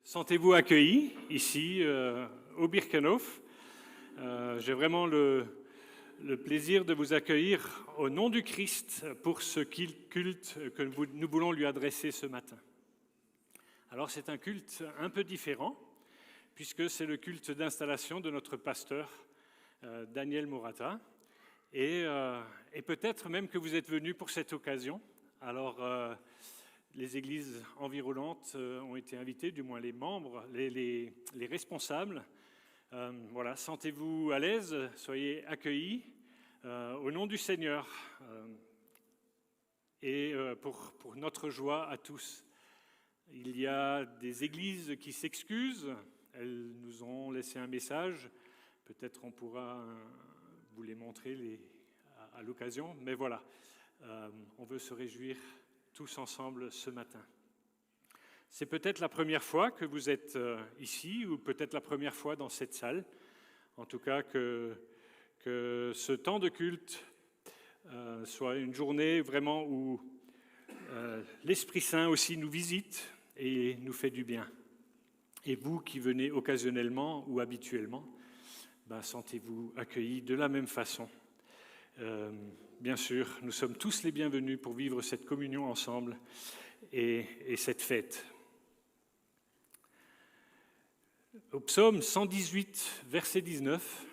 Sentez-vous accueillis ici au Birkenhof. J'ai vraiment le plaisir de vous accueillir au nom du Christ pour ce culte que nous voulons lui adresser ce matin. Alors c'est un culte un peu différent puisque c'est le culte d'installation de notre pasteur Daniel Morata et peut-être même que vous êtes venus pour cette occasion. Alors les églises environnantes ont été invitées, du moins les membres, les responsables. Voilà, sentez-vous à l'aise, soyez accueillis au nom du Seigneur et pour notre joie à tous. Il y a des églises qui s'excusent, elles nous ont laissé un message, peut-être on pourra vous les montrer à l'occasion, mais voilà, on veut se réjouir tous ensemble ce matin. C'est peut-être la première fois que vous êtes ici ou peut-être la première fois dans cette salle. En tout cas, que ce temps de culte soit une journée vraiment où l'Esprit Saint aussi nous visite et nous fait du bien. Et vous qui venez occasionnellement ou habituellement, sentez-vous accueillis de la même façon. Bien sûr, nous sommes tous les bienvenus pour vivre cette communion ensemble et cette fête. Au psaume 118, verset 19,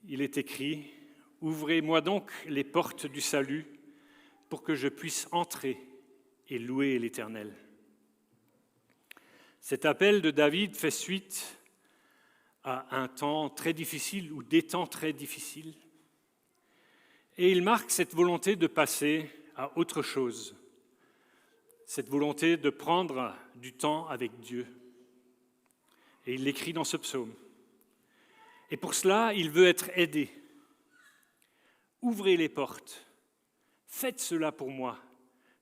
il est écrit « Ouvrez-moi donc les portes du salut pour que je puisse entrer et louer l'Éternel. » Cet appel de David fait suite à un temps très difficile ou des temps très difficiles. Et il marque cette volonté de passer à autre chose, cette volonté de prendre du temps avec Dieu. Et il l'écrit dans ce psaume. Et pour cela, il veut être aidé. Ouvrez les portes, faites cela pour moi,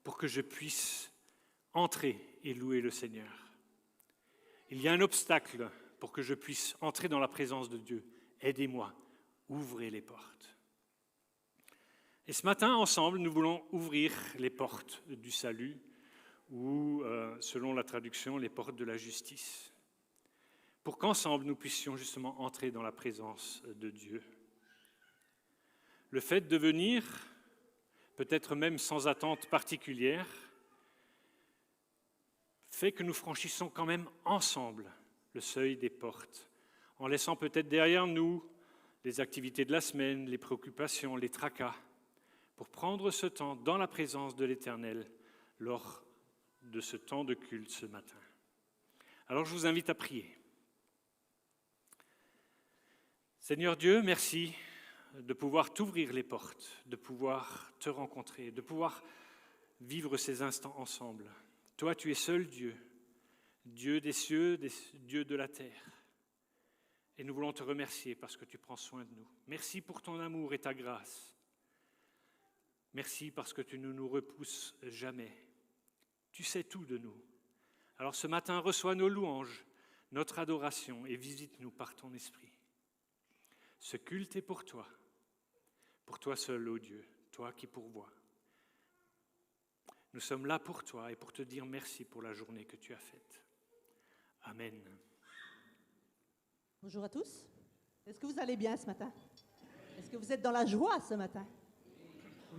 pour que je puisse entrer et louer le Seigneur. Il y a un obstacle pour que je puisse entrer dans la présence de Dieu. Aidez-moi, ouvrez les portes. Et ce matin, ensemble, nous voulons ouvrir les portes du salut, ou, selon la traduction, les portes de la justice, pour qu'ensemble, nous puissions justement entrer dans la présence de Dieu. Le fait de venir, peut-être même sans attente particulière, fait que nous franchissons quand même ensemble le seuil des portes, en laissant peut-être derrière nous les activités de la semaine, les préoccupations, les tracas, pour prendre ce temps dans la présence de l'Éternel lors de ce temps de culte ce matin. Alors je vous invite à prier. Seigneur Dieu, merci de pouvoir t'ouvrir les portes, de pouvoir te rencontrer, de pouvoir vivre ces instants ensemble. Toi, tu es seul Dieu, Dieu des cieux, Dieu de la terre. Et nous voulons te remercier parce que tu prends soin de nous. Merci pour ton amour et ta grâce. Merci parce que tu ne nous repousses jamais. Tu sais tout de nous. Alors ce matin, reçois nos louanges, notre adoration et visite-nous par ton esprit. Ce culte est pour toi seul, ô Dieu, toi qui pourvois. Nous sommes là pour toi et pour te dire merci pour la journée que tu as faite. Amen. Bonjour à tous. Est-ce que vous allez bien ce matin? Est-ce que vous êtes dans la joie ce matin?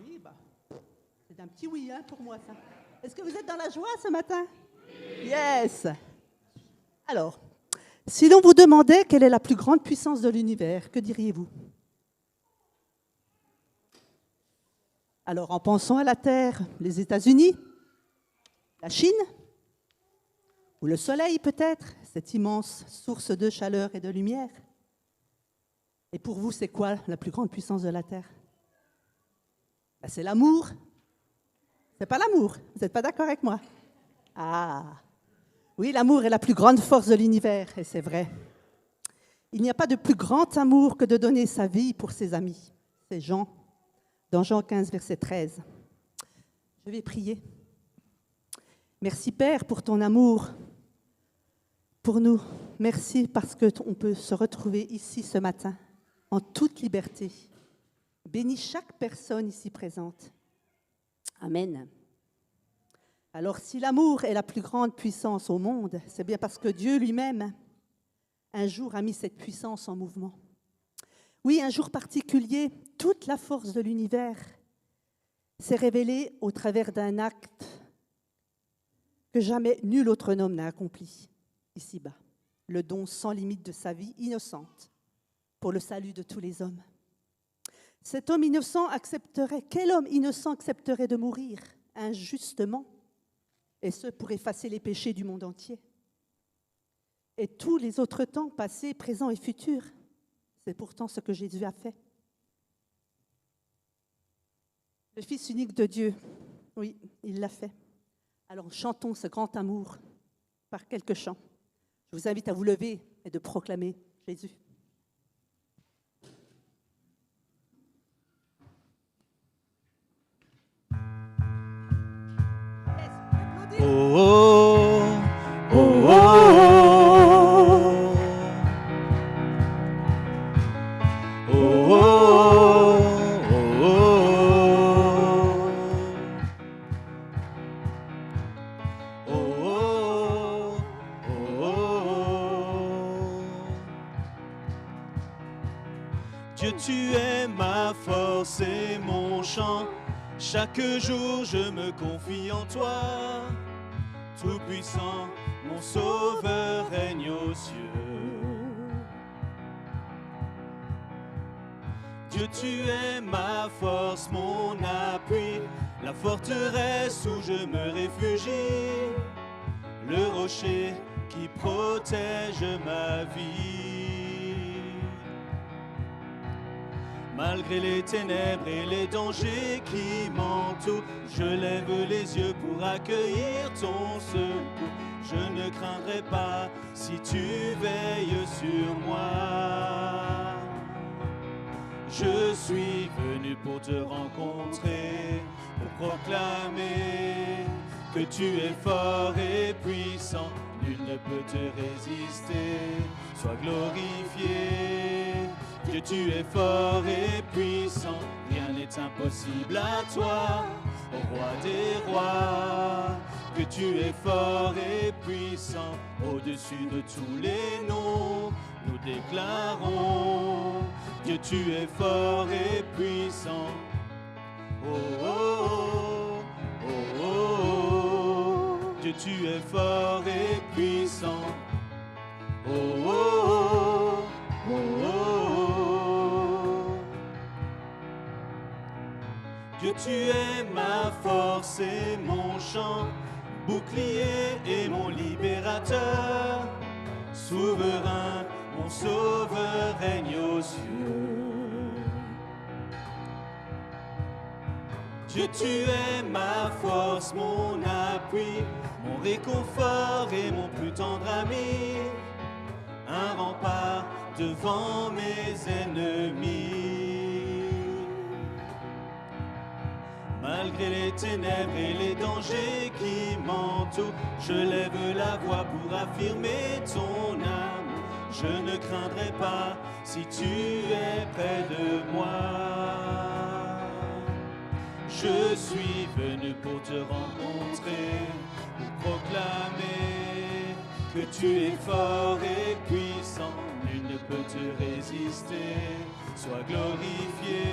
Oui, c'est un petit oui pour moi ça. Est-ce que vous êtes dans la joie ce matin? Yes. Alors, si l'on vous demandait quelle est la plus grande puissance de l'univers, que diriez-vous? Alors, en pensant à la Terre, les États-Unis, la Chine, ou le Soleil peut-être, cette immense source de chaleur et de lumière. Et pour vous, c'est quoi la plus grande puissance de la Terre? C'est l'amour. C'est pas l'amour. Vous n'êtes pas d'accord avec moi? Ah, oui, l'amour est la plus grande force de l'univers, et c'est vrai. Il n'y a pas de plus grand amour que de donner sa vie pour ses amis. C'est Jean, dans Jean 15, verset 13. Je vais prier. Merci Père pour ton amour pour nous. Merci parce qu'on peut se retrouver ici ce matin en toute liberté. Bénis chaque personne ici présente. Amen. Alors si l'amour est la plus grande puissance au monde, c'est bien parce que Dieu lui-même, un jour, a mis cette puissance en mouvement. Oui, un jour particulier, toute la force de l'univers s'est révélée au travers d'un acte que jamais nul autre homme n'a accompli ici-bas. Le don sans limite de sa vie innocente pour le salut de tous les hommes. Cet homme innocent accepterait, quel homme innocent accepterait de mourir injustement, et ce pour effacer les péchés du monde entier? Et tous les autres temps, passés, présents et futurs, c'est pourtant ce que Jésus a fait. Le Fils unique de Dieu, oui, il l'a fait. Alors chantons ce grand amour par quelques chants. Je vous invite à vous lever et de proclamer Jésus. Oh, oh, oh, oh, oh, oh, oh. Dieu, tu es ma force et mon chant. Chaque jour, je me confie en toi. Tout-puissant, mon sauveur règne aux cieux. Dieu, tu es ma force, mon appui, la forteresse où je me réfugie, le rocher qui protège ma vie. Malgré les ténèbres et les dangers qui m'entourent, je lève les yeux pour accueillir ton secours. Je ne craindrai pas si tu veilles sur moi. Je suis venu pour te rencontrer, pour proclamer que tu es fort et puissant. Nul ne peut te résister, sois glorifié. Dieu, tu es fort et puissant, rien n'est impossible à toi, ô roi des rois. Que tu es fort et puissant, au-dessus de tous les noms, nous déclarons. Dieu, tu es fort et puissant. Oh, oh, oh, oh, oh. Dieu, tu es fort et puissant. Oh, oh, oh, oh, oh. Dieu, tu es ma force et mon chant, bouclier et mon libérateur, souverain, mon sauveur règne aux cieux. Dieu, tu es ma force, mon appui, mon réconfort et mon plus tendre ami, un rempart devant mes ennemis. Malgré les ténèbres et les dangers qui m'entourent, je lève la voix pour affirmer ton amour. Je ne craindrai pas si tu es près de moi. Je suis venu pour te rencontrer, pour proclamer que tu es fort et puissant. Nul ne peut te résister, sois glorifié.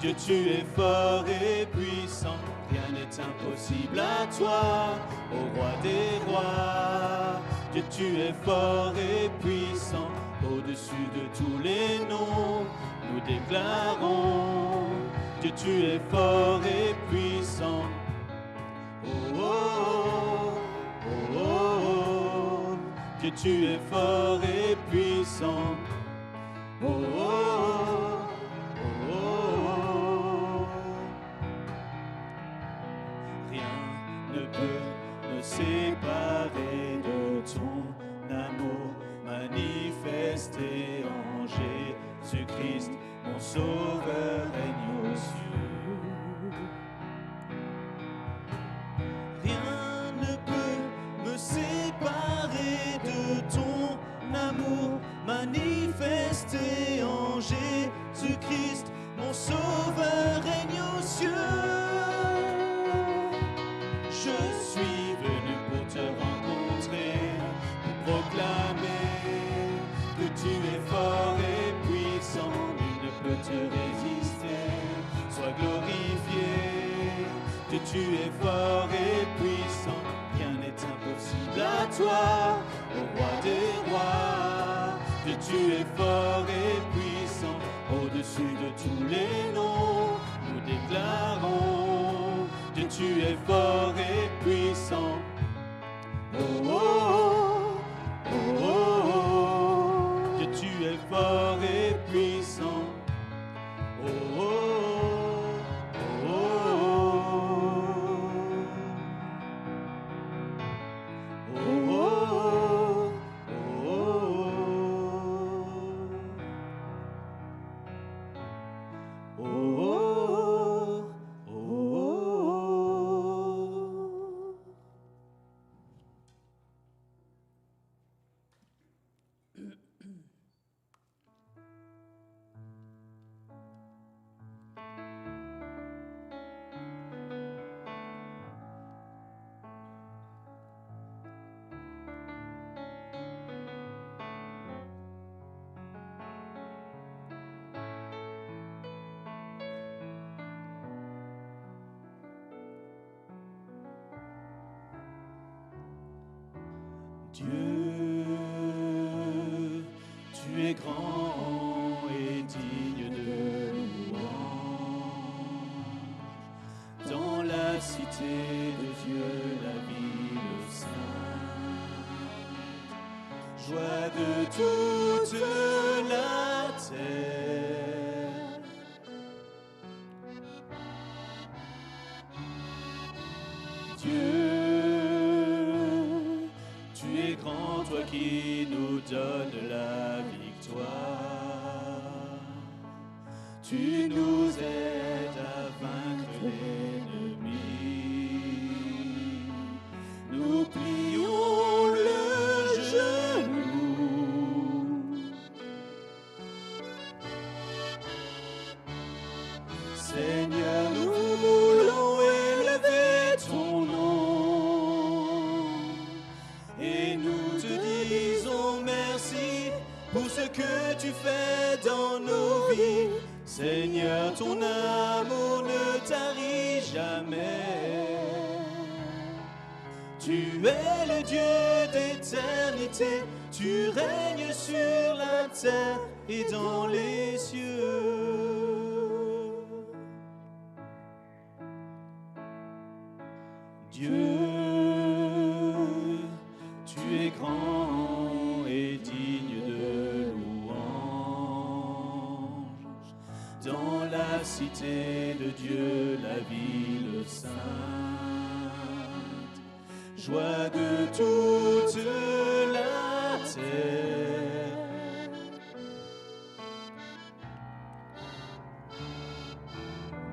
Dieu, tu es fort et puissant, rien n'est impossible à toi, ô roi des rois. Dieu, tu es fort et puissant, au-dessus de tous les noms, nous déclarons. Dieu, tu es fort et puissant. Oh, oh, oh, oh, oh. Dieu, tu es fort et puissant. Oh, oh, oh, oh, oh. Rien ne peut me séparer de ton amour manifesté en Jésus-Christ, mon sauveur règne aux cieux. Rien ne peut me séparer de ton amour manifesté en Jésus-Christ, mon sauveur règne aux cieux. Je es fort et puissant, rien n'est impossible à toi, ô roi des rois. Dieu, tu es fort et puissant, au-dessus de tous les noms, nous déclarons. Dieu, tu es fort et puissant. Oh, oh, oh, oh, oh. Dieu, tu es fort et puissant. Oh, oh, oh, oh, oh, oh, oh, oh, oh. Dieu, tu es grand et digne de louange. Dans la cité de Dieu, la ville sainte, joie de toute la terre. Dieu, toi qui nous donnes la victoire, tu nous aides à vaincre l'ennemi. Nous plions le genou. Seigneur, nous voulons élever ton nom et nous te disons merci pour ce que tu fais dans nos vies. Seigneur, ton amour ne tarit jamais. Tu es le Dieu d'éternité, tu règnes sur la terre et dans les cieux. Dieu, tu es grand et digne de louange. Dans la cité de Dieu, la ville sainte, joie de toute la terre.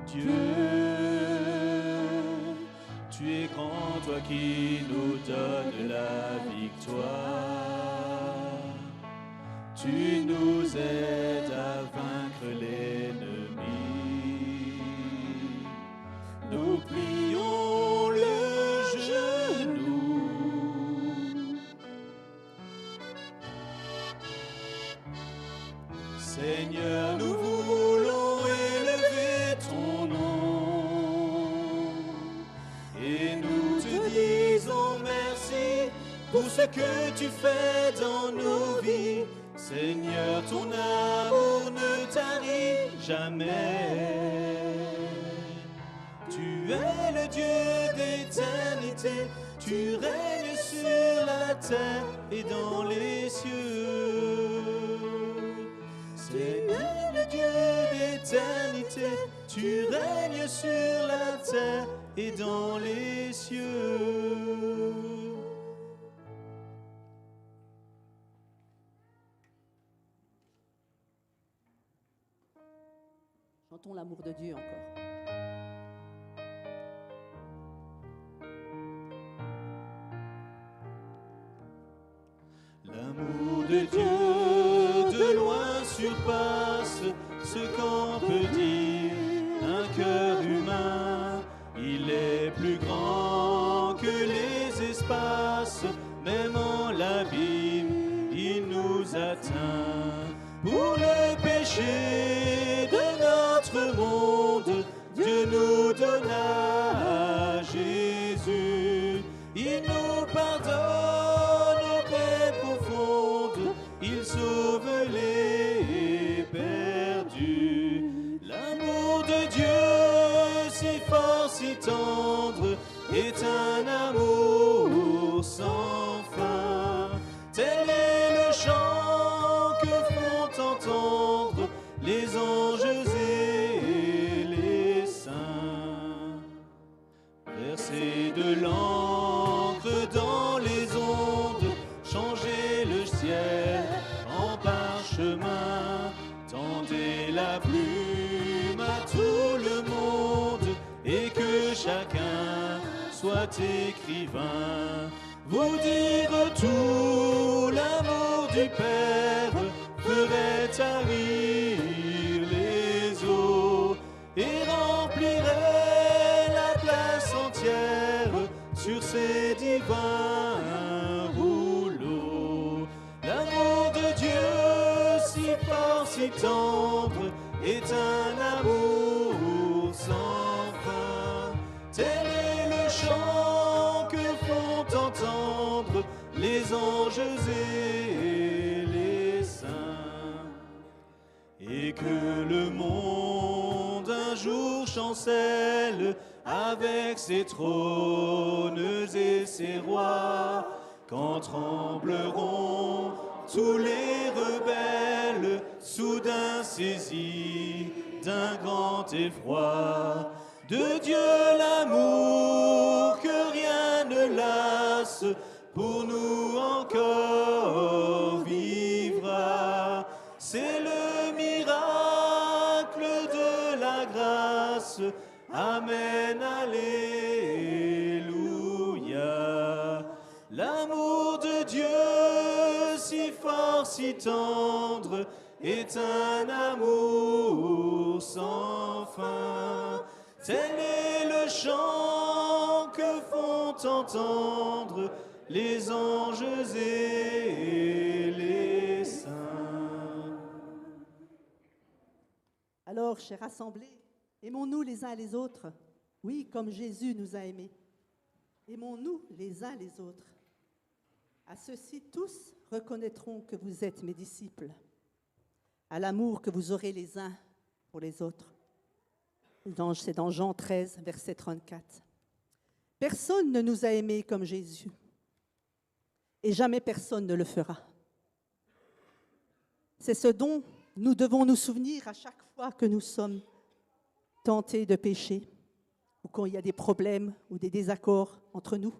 Dieu, tu es grand, toi qui nous donnes la victoire. Tu nous aides à vaincre l'ennemi. Nous plions le genou. Seigneur, nous voulons élever ton nom et nous te disons merci pour ce que tu fais dans nos vies. Seigneur, ton amour ne tarit jamais. Tu es le Dieu d'éternité, tu règnes sur la terre et dans les cieux. Seigneur, le Dieu d'éternité, tu règnes sur la terre et dans les cieux. Chantons l'amour de Dieu encore. L'amour de Dieu de loin surpasse ce qu'on peut dire. Un cœur humain, il est plus grand que les espaces. Même en l'abîme, il nous atteint. Pour le péché de notre monde, Dieu nous donna est un amour sans fin. Tel est le chant que font entendre les anges et les saints. Verser de l'encre dans les ondes, changer le ciel en parchemin, tendez la plume à tout le monde et que chacun soit écrivain. Vous dire tout l'amour du Père ferait tarir les eaux et remplirait la place entière sur ces divins rouleaux. L'amour de Dieu si fort, si tendre, est un amour sans fin. Tel est le chant que font entendre les anges et les saints. Et que le monde un jour chancelle avec ses trônes et ses rois, quand trembleront tous les rebelles, soudain saisis d'un grand effroi. De Dieu l'amour que rien ne lasse, pour nous encore vivra. C'est le miracle de la grâce. Amen, alléluia. L'amour de Dieu si fort, si tendre, est un amour sans fin. Tel est le chant que font entendre les anges et les saints. Alors, chers assemblés, aimons-nous les uns les autres, oui, comme Jésus nous a aimés. Aimons-nous les uns les autres. À ceux-ci, tous reconnaîtront que vous êtes mes disciples, à l'amour que vous aurez les uns pour les autres. C'est dans Jean 13, verset 34. Personne ne nous a aimés comme Jésus, et jamais personne ne le fera. C'est ce dont nous devons nous souvenir à chaque fois que nous sommes tentés de pécher, ou quand il y a des problèmes ou des désaccords entre nous.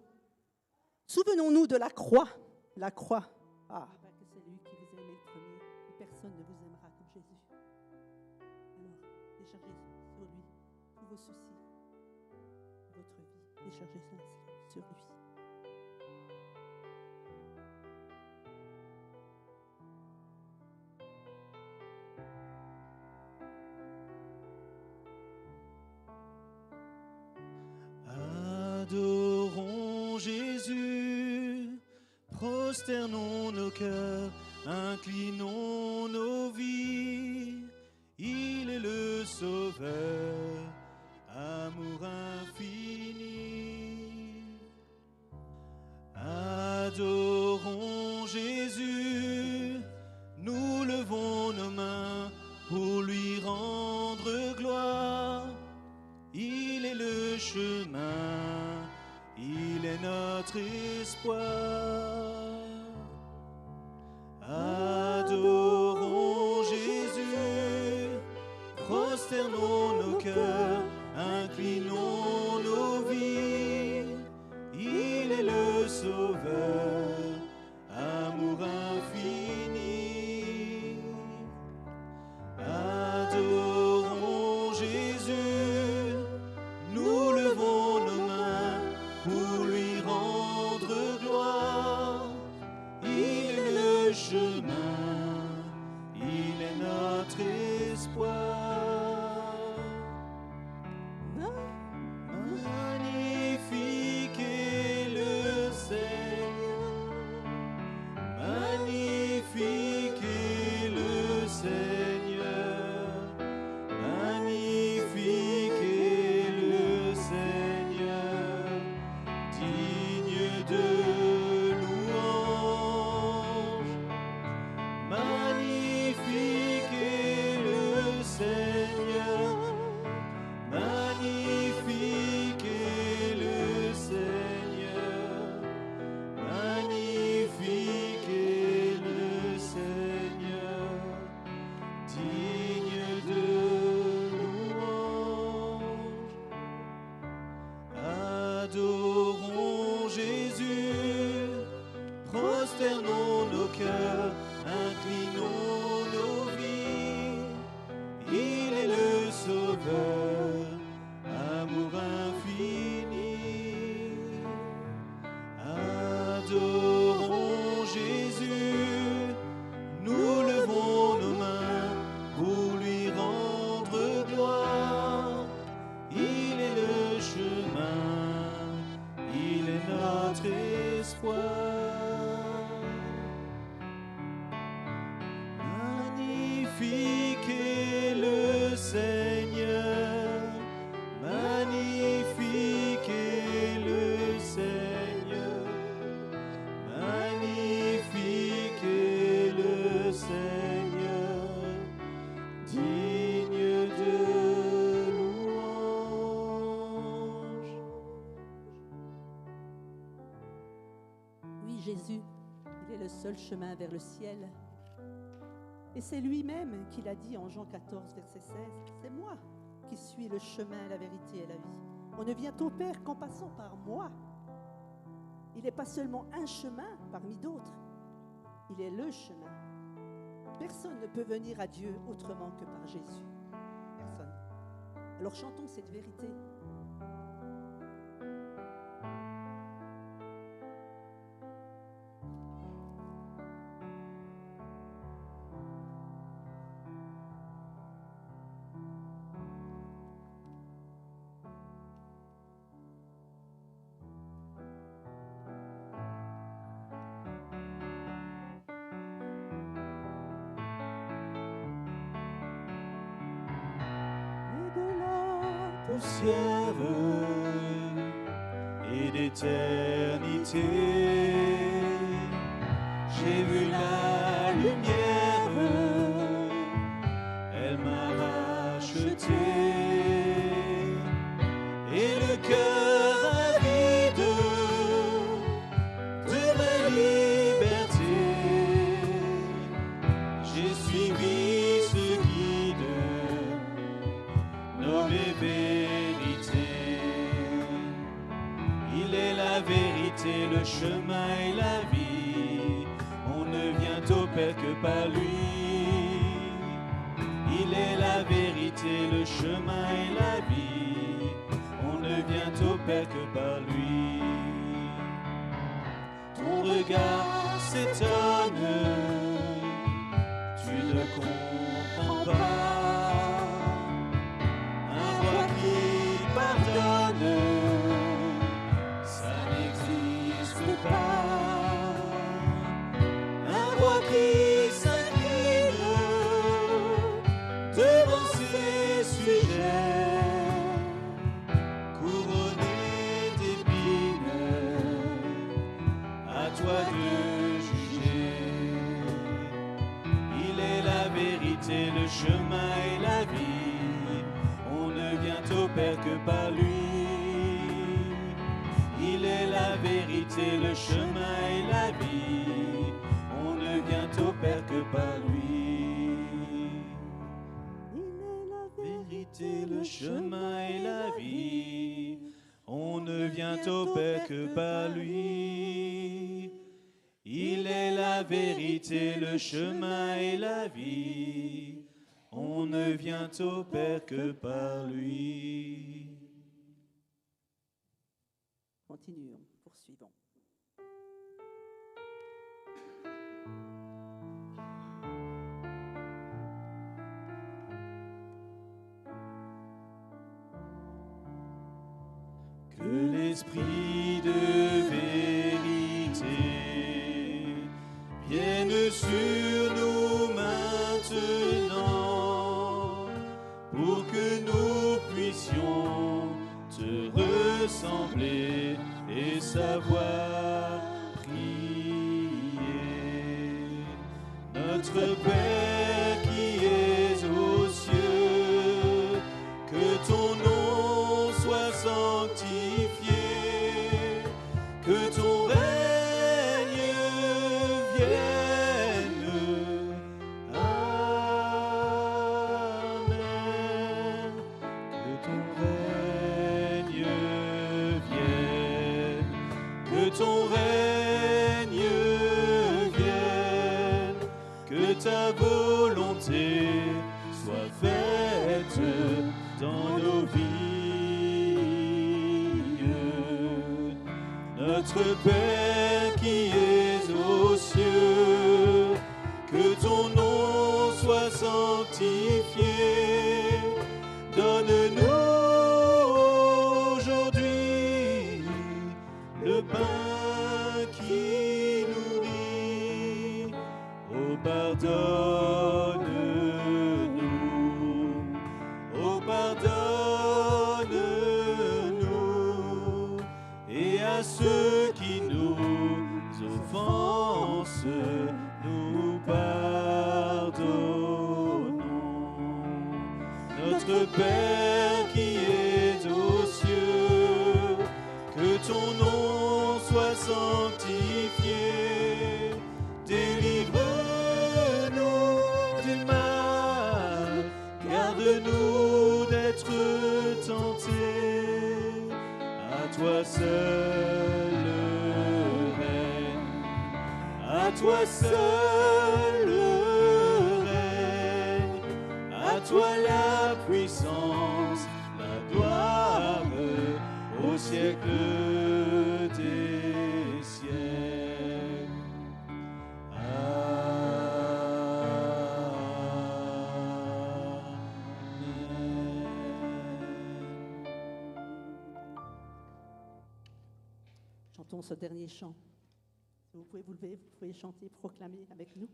Souvenons-nous de la croix. La croix. Ah, que c'est lui qui vous a aimé le premier, et personne ne vous aimera comme Jésus. Alors, déchargez sur lui tous vos soucis, votre vie. Déchargez-la sur lui. Adorons Jésus, prosternons nos cœurs, inclinons nos vies. Il est le Sauveur, amour infini. Adorons Jésus, nous levons nos mains pour lui rendre gloire. Il est le chemin, il est notre espoir. Adorons Jésus, prosternons nos cœurs, inclinons nos vies. Il est le Sauveur, amour infini. Adorons Jésus, nous levons nos mains pour lui rendre gloire. notre espoir. Magnifique est le Seigneur, magnifique est le Seigneur, magnifique est le Seigneur, digne de louange. Oui, Jésus, il est le seul chemin vers le ciel. Et c'est lui-même qui l'a dit en Jean 14, verset 16. C'est moi qui suis le chemin, la vérité et la vie. On ne vient au Père qu'en passant par moi. Il n'est pas seulement un chemin parmi d'autres. Il est le chemin. Personne ne peut venir à Dieu autrement que par Jésus. Personne. Alors chantons cette vérité. Poussière et d'éternité, j'ai vu la lumière, elle m'a racheté, et le cœur avide de ma liberté, j'ai suivi ce guide nommé vérité. Il est la vérité, le chemin et la vie. On ne vient au Père que par lui. Il est la vérité, le chemin et la vie. On ne vient au Père que par lui. Ton regard s'étonne, tu ne comprends pas. Pardonne, ça n'existe pas. Un roi qui s'incline devant ses sujets, couronné d'épines, à toi de juger. Il est la vérité, le chemin et la vie. Au Père que par lui. Il est la vérité, le chemin et la vie. On ne vient au Père que par lui. Il est la vérité, le chemin et la vie. On ne vient au Père que par lui. Il est la vérité, le chemin et la vie. On ne vient au Père que par lui. Continuons, poursuivons. Que l'Esprit de vérité vienne sur nous maintenant, pour que nous puissions te ressembler et savoir prier. Notre Père qui es aux cieux, que ton nom soit sanctifié, que ton règne vienne. Amen. Que ton règne vienne, que ton règne vienne, que ta volonté soit faite dans nos vies. Notre Père qui es aux cieux, que ton nom soit sanctifié. Donne-nous aujourd'hui le pain pardonne-nous. Oh, pardonne-nous. Et à ceux qui nous offensent, nous pardonnons. Notre Père qui est aux cieux, que ton nom soit sanctifié. Délivre-nous du mal, garde-nous d'être tentés. À toi seul le règne, à toi seul le règne, à toi la puissance, la gloire au siècle des siècles. Chantons ce dernier chant. Si vous pouvez vous lever, vous pouvez chanter, proclamer avec nous.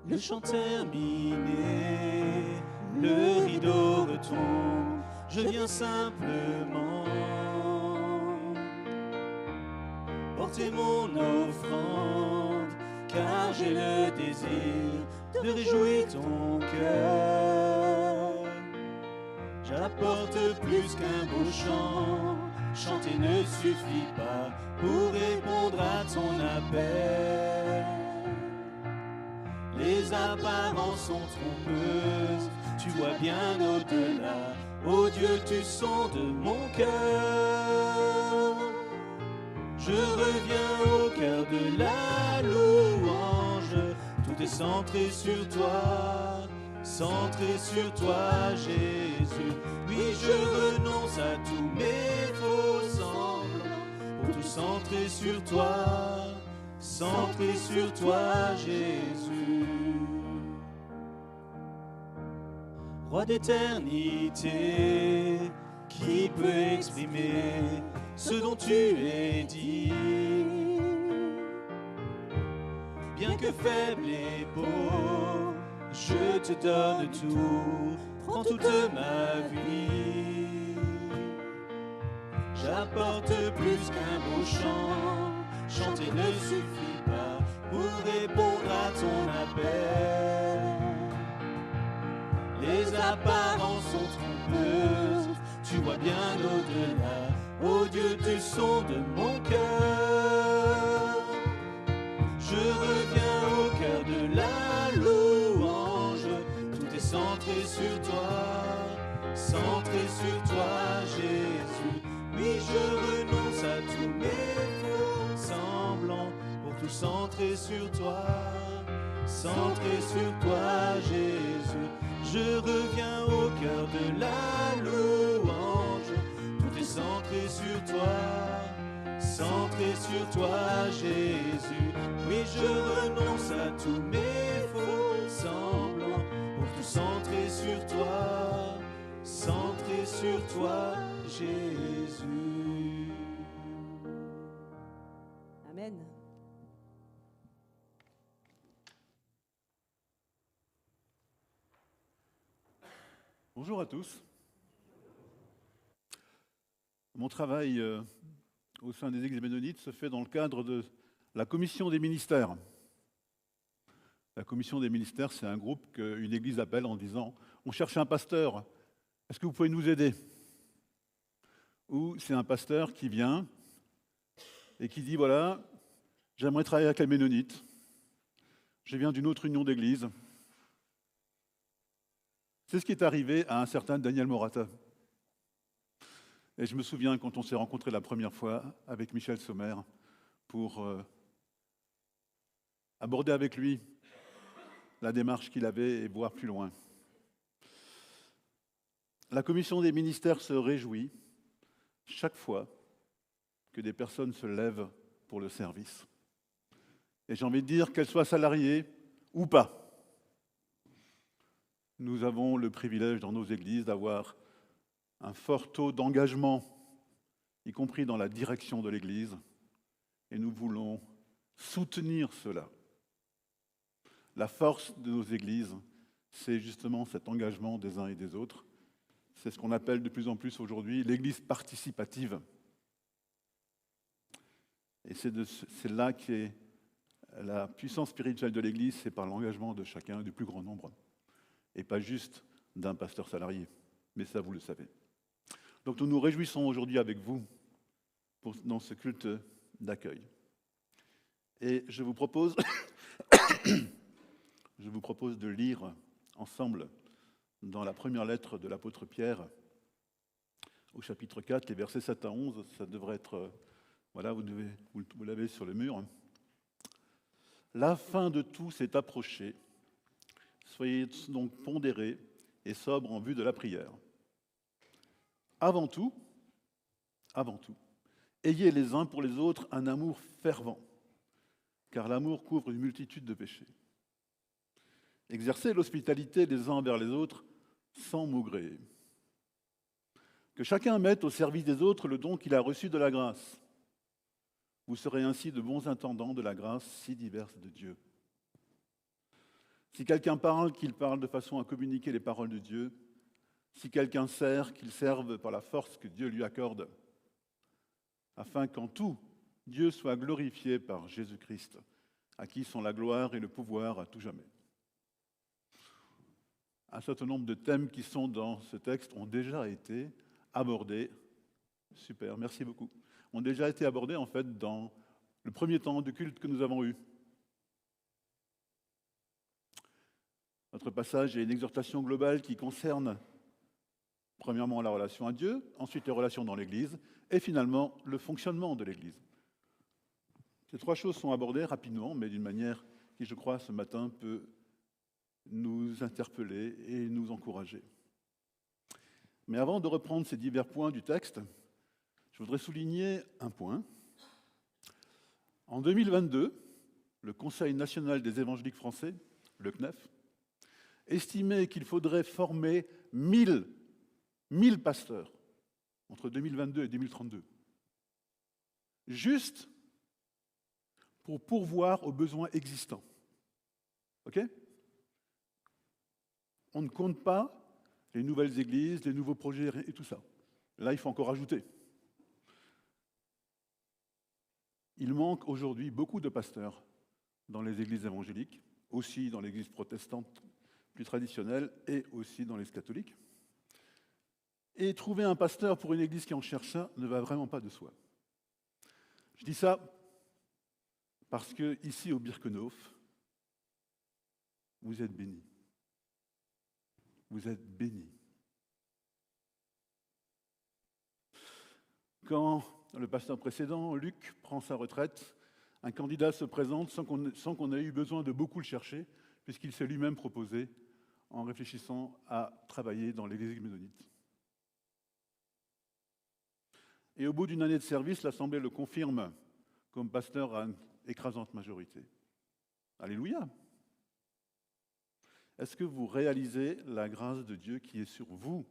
Le chant terminé, le rideau retombe, je viens simplement porter mon offrande, car j'ai le désir de réjouir ton cœur. J'apporte plus qu'un beau chant, chanter ne suffit pas pour répondre à ton appel. Les apparences sont trompeuses, tu vois bien au-delà. Oh Dieu, tu sondes mon cœur. Je reviens au cœur de la louange. Tout est centré sur toi, centré sur toi, Jésus. Oui, je renonce à tous mes faux semblants pour tout centrer sur toi. Centré sur toi, Jésus. Roi d'éternité, qui peut exprimer ce dont tu es dit? Bien que faible et pauvre, je te donne tout, prends toute ma vie. J'apporte plus qu'un beau chant, chanter ne suffit pas pour répondre à ton appel. Les apparences sont trompeuses, tu vois bien au-delà. Oh Dieu, tu sondes mon cœur. Je reviens au cœur de la louange. Tout est centré sur toi, centré sur toi, Jésus. Oui, je renonce à tous mes faux semblants pour tout centrer sur toi, centré sur toi, Jésus. Je reviens au cœur de la louange. Tout est centré sur toi, centré sur toi, Jésus. Oui, je renonce à tous mes faux semblants pour tout centrer sur toi, centré sur toi, Jésus. Amen. Bonjour à tous. Mon travail au sein des Églises mennonites se fait dans le cadre de la commission des ministères. La commission des ministères, c'est un groupe qu'une église appelle en disant « On cherche un pasteur, est-ce que vous pouvez nous aider ?» Ou c'est un pasteur qui vient et qui dit « Voilà, j'aimerais travailler avec les Ménonites. Je viens d'une autre union d'église. » C'est ce qui est arrivé à un certain Daniel Morata. Et je me souviens quand on s'est rencontrés la première fois avec Michel Sommer pour aborder avec lui la démarche qu'il avait et voir plus loin. La commission des ministères se réjouit chaque fois que des personnes se lèvent pour le service. Et j'ai envie de dire qu'elles soient salariées ou pas. Nous avons le privilège dans nos églises d'avoir un fort taux d'engagement, y compris dans la direction de l'Église, et nous voulons soutenir cela. La force de nos églises, c'est justement cet engagement des uns et des autres. C'est ce qu'on appelle de plus en plus aujourd'hui l'Église participative. Et c'est là qu'est la puissance spirituelle de l'Église, c'est par l'engagement de chacun, du plus grand nombre, et pas juste d'un pasteur salarié. Mais ça, vous le savez. Donc nous nous réjouissons aujourd'hui avec vous dans ce culte d'accueil. Et je vous propose de lire ensemble dans la première lettre de l'apôtre Pierre, au chapitre 4, les versets 7 à 11. Ça devrait être, voilà, vous l'avez sur le mur. La fin de tout s'est approchée. Soyez donc pondérés et sobres en vue de la prière. Avant tout, ayez les uns pour les autres un amour fervent, car l'amour couvre une multitude de péchés. Exercez l'hospitalité les uns envers les autres sans maugréer. Que chacun mette au service des autres le don qu'il a reçu de la grâce. Vous serez ainsi de bons intendants de la grâce si diverse de Dieu. Si quelqu'un parle, qu'il parle de façon à communiquer les paroles de Dieu. Si quelqu'un sert, qu'il serve par la force que Dieu lui accorde, afin qu'en tout, Dieu soit glorifié par Jésus-Christ, à qui sont la gloire et le pouvoir à tout jamais. Un certain nombre de thèmes qui sont dans ce texte ont déjà été abordés. Super, merci beaucoup. Ont déjà été abordés en fait dans le premier temps du culte que nous avons eu. Notre passage est une exhortation globale qui concerne premièrement la relation à Dieu, ensuite les relations dans l'Église et finalement le fonctionnement de l'Église. Ces trois choses sont abordées rapidement, mais d'une manière qui, je crois, ce matin peut nous interpeller et nous encourager. Mais avant de reprendre ces divers points du texte, je voudrais souligner un point. En 2022, le Conseil national des évangéliques français, le CNEF, estimait qu'il faudrait former 1000 pasteurs entre 2022 et 2032. Juste pour pourvoir aux besoins existants. OK ? On ne compte pas les nouvelles églises, les nouveaux projets et tout ça. Là, il faut encore ajouter. Il manque aujourd'hui beaucoup de pasteurs dans les églises évangéliques, aussi dans l'église protestante plus traditionnelle et aussi dans l'église catholique. Et trouver un pasteur pour une église qui en cherche un ne va vraiment pas de soi. Je dis ça parce que ici au Birkenhof, vous êtes bénis. Vous êtes bénis. Quand le pasteur précédent, Luc, prend sa retraite, un candidat se présente sans qu'on ait eu besoin de beaucoup le chercher, puisqu'il s'est lui-même proposé en réfléchissant à travailler dans l'église mennonite. Et au bout d'une année de service, l'Assemblée le confirme comme pasteur à une écrasante majorité. Alléluia! Est-ce que vous réalisez la grâce de Dieu qui est sur vous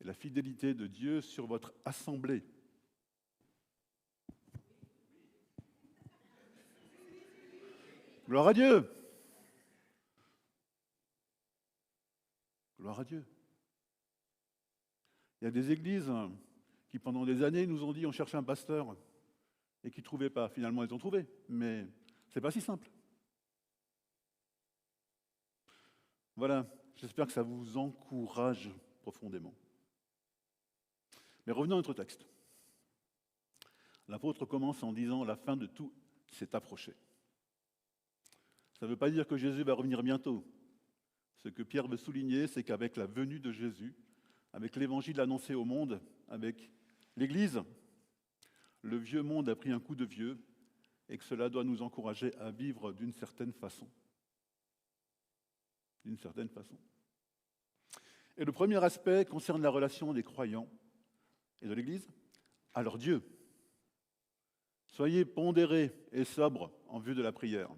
et la fidélité de Dieu sur votre assemblée? Gloire à Dieu! Gloire à Dieu! Il y a des églises qui, pendant des années, nous ont dit on cherche un pasteur et qui ne trouvaient pas. Finalement, ils ont trouvé, mais ce n'est pas si simple. Voilà, j'espère que ça vous encourage profondément. Mais revenons à notre texte. L'apôtre commence en disant « la fin de tout s'est approchée ». Ça ne veut pas dire que Jésus va revenir bientôt. Ce que Pierre veut souligner, c'est qu'avec la venue de Jésus, avec l'évangile annoncé au monde, avec l'Église, le vieux monde a pris un coup de vieux et que cela doit nous encourager à vivre d'une certaine façon. D'une certaine façon. Et le premier aspect concerne la relation des croyants et de l'Église à leur Dieu. Soyez pondérés et sobres en vue de la prière.